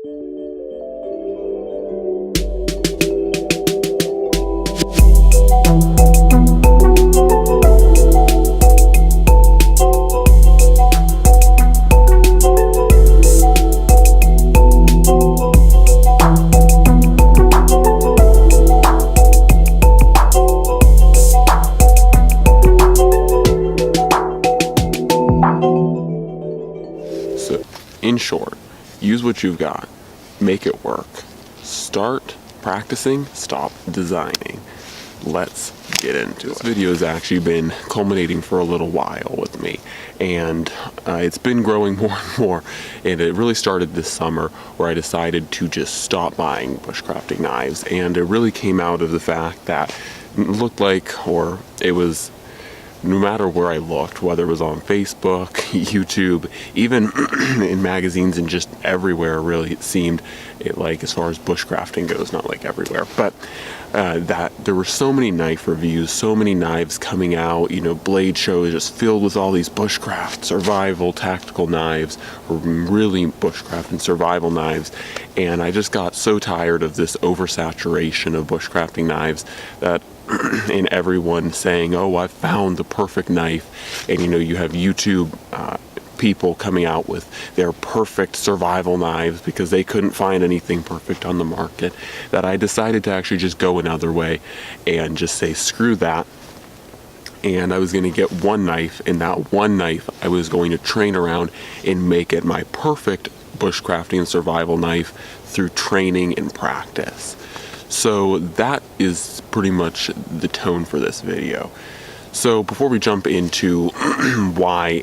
In short, use what you've got, make it work. Start practicing, stop designing. Let's get into it. This video has actually been culminating for a little while with me, and it's been growing more and more, and it really started this summer where I decided to just stop buying bushcrafting knives, and it really came out of the fact that it looked like, or it was, no matter where I looked, whether it was on Facebook, YouTube, even in magazines and just everywhere, really, it seemed like, as far as bushcrafting goes, not like everywhere, but that there were so many knife reviews, so many knives coming out, you know, blade shows just filled with all these bushcraft, survival, tactical knives, or really bushcraft and survival knives, and I just got so tired of this oversaturation of bushcrafting knives that and everyone saying, oh, I found the perfect knife, and you know, you have YouTube people coming out with their perfect survival knives because they couldn't find anything perfect on the market, that I decided to actually just go another way and just say screw that, and I was going to get one knife, and that one knife I was going to train around and make it my perfect bushcrafting and survival knife through training and practice. So that is pretty much the tone for this video. So before we jump into why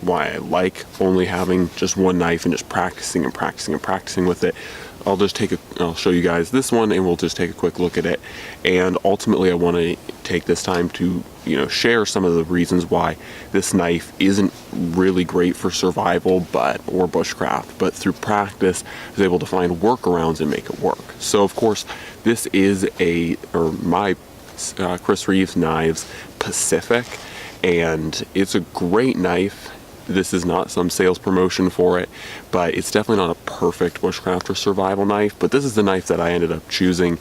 I like only having just one knife and just practicing and practicing and practicing with it, I'll show you guys this one, and we'll just take a quick look at it. And ultimately, I want to take this time to, you know, share some of the reasons why this knife isn't really great for survival or bushcraft, but through practice I was able to find workarounds and make it work. So of course, this is my Chris Reeves Knives Pacific, and it's a great knife. This is not some sales promotion for it, but it's definitely not a perfect bushcraft or survival knife, but this is the knife that I ended up choosing,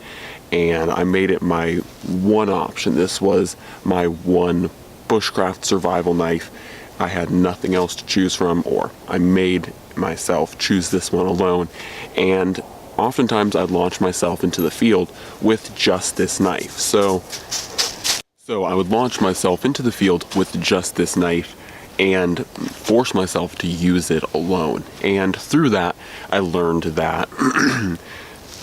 and I made it my one option. This was my one bushcraft survival knife. I had nothing else to choose from, or I made myself choose this one alone, and oftentimes I'd launch myself into the field with just this knife. So I would launch myself into the field with just this knife and force myself to use it alone. And through that, I learned that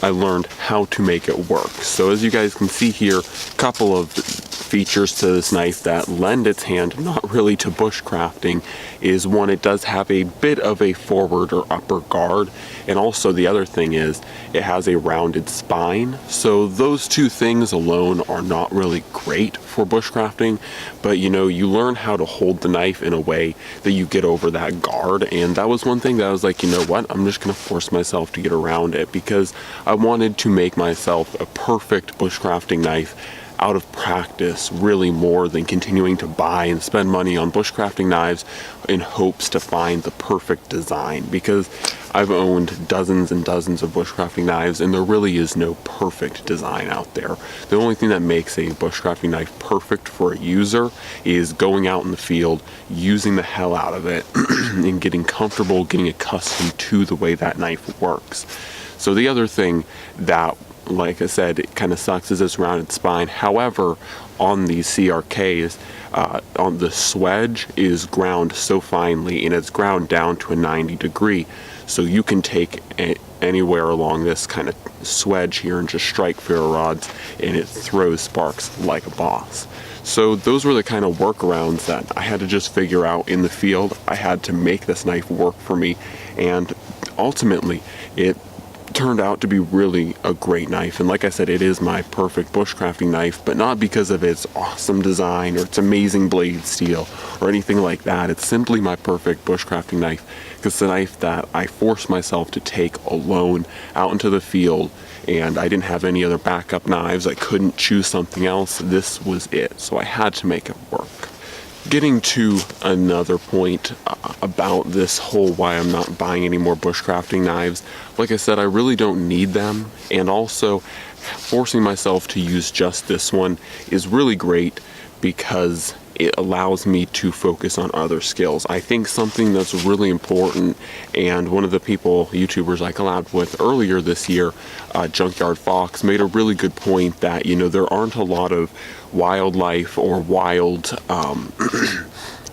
I learned how to make it work. So as you guys can see here, a couple of features to this knife that lend its hand not really to bushcrafting is, one, it does have a bit of a forward or upper guard, and also the other thing is it has a rounded spine. So those two things alone are not really great for bushcrafting, but you know, you learn how to hold the knife in a way that you get over that guard, and that was one thing that I was like, you know what, I'm just gonna force myself to get around it, because I wanted to make myself a perfect bushcrafting knife out of practice, really, more than continuing to buy and spend money on bushcrafting knives in hopes to find the perfect design, because I've owned dozens and dozens of bushcrafting knives and there really is no perfect design out there. The only thing that makes a bushcrafting knife perfect for a user is going out in the field, using the hell out of it and getting comfortable, getting accustomed to the way that knife works. So the other thing that, like I said, it kind of sucks is this rounded spine. However, on these CRKs, on the swedge is ground so finely, and it's ground down to a 90-degree, so you can take anywhere along this kind of swedge here and just strike ferro rods, and it throws sparks like a boss. So those were the kind of workarounds that I had to just figure out in the field. I had to make this knife work for me, and ultimately it turned out to be really a great knife. And like I said, it is my perfect bushcrafting knife, but not because of its awesome design or its amazing blade steel or anything like that. It's simply my perfect bushcrafting knife because it's a knife that I forced myself to take alone out into the field, and I didn't have any other backup knives. I couldn't choose something else. This was it, so I had to make it work. getting to another point about this whole why I'm not buying any more bushcrafting knives. Like I said, I really don't need them, and also forcing myself to use just this one is really great because it allows me to focus on other skills. I think something that's really important, and one of the YouTubers I collabed with earlier this year, Junkyard Fox, made a really good point that, you know, there aren't a lot of wildlife or wild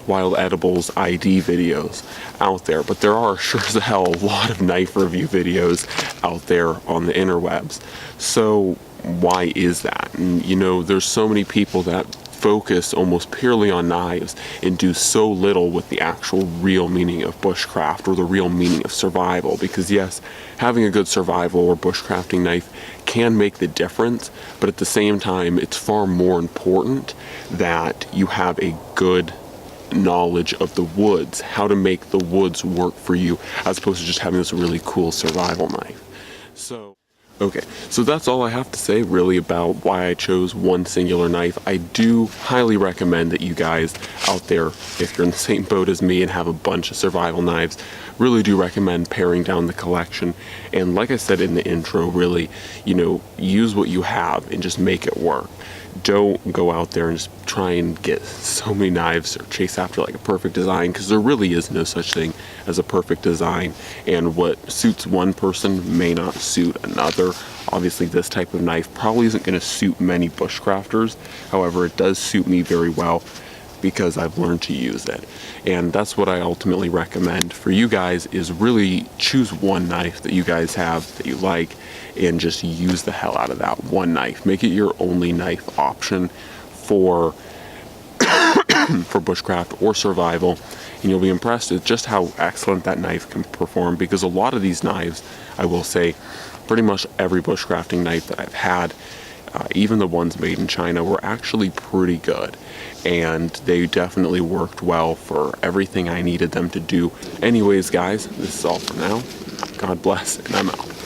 edibles ID videos out there, but there are sure as hell a lot of knife review videos out there on the interwebs. So why is that? And you know, there's so many people that focus almost purely on knives and do so little with the actual real meaning of bushcraft or the real meaning of survival. Because yes, having a good survival or bushcrafting knife can make the difference, but at the same time it's far more important that you have a good knowledge of the woods, how to make the woods work for you, as opposed to just having this really cool survival knife. Okay, so that's all I have to say really about why I chose one singular knife. I do highly recommend that you guys out there, if you're in the same boat as me and have a bunch of survival knives, really do recommend paring down the collection. And like I said in the intro, really, you know, use what you have and just make it work. Don't go out there and just try and get so many knives or chase after like a perfect design, because there really is no such thing as a perfect design, and what suits one person may not suit another. Obviously this type of knife probably isn't going to suit many bushcrafters, however it does suit me very well because I've learned to use it. And that's what I ultimately recommend for you guys, is really choose one knife that you guys have that you like and just use the hell out of that one knife. Make it your only knife option for for bushcraft or survival, and you'll be impressed at just how excellent that knife can perform. Because a lot of these knives, I will say, pretty much every bushcrafting knife that I've had, even the ones made in China, were actually pretty good, and they definitely worked well for everything I needed them to do. Anyways guys, this is all for now. God bless, and I'm out.